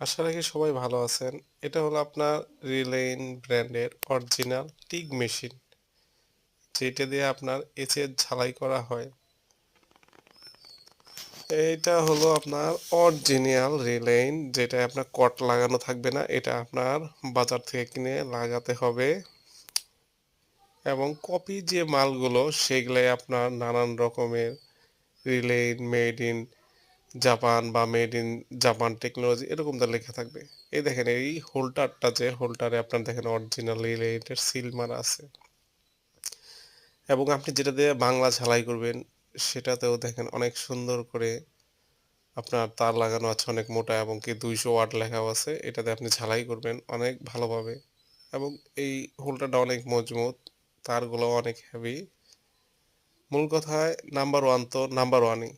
আশা রাখি সবাই ভালো আছেন। এটা হলো আপনার রিলেইন ব্র্যান্ডের অরিজিনাল টিগ মেশিন, যেটা দিয়ে আপনার এঁচের ঝালাই করা হয়। এইটা হলো আপনার অরিজিনাল রিলেইন, যেটা আপনার কট লাগানো থাকবে না। এটা আপনার বাজার থেকে কিনে লাগাতে হবে। এবং কপি যে মালগুলো সেগুলাই আপনার নানান রকমের রিলেইন মেড ইন জাপান বা মেড ইন জাপান টেকনোলজি এরকম তো লেখা থাকবে। এই দেখেন, এই হোল্ডারটা, যে হোল্ডারে আপনার দেখেন অরিজিনাল রিলেটেড সিল মারা আছে। এবং আপনি যেটা দিয়ে বাংলা ঝালাই করবেন সেটাতেও দেখেন অনেক সুন্দর করে আপনার তার লাগানো আছে, অনেক মোটা, এবং কি 200 ওয়াট লেখাও আছে। এটাতে আপনি ঝালাই করবেন অনেক ভালোভাবে। এবং এই হোল্ডারটা অনেক মজবুত, তারগুলো অনেক হেভি। মূল কথায় নাম্বার ওয়ান তো নাম্বার ওয়ানই।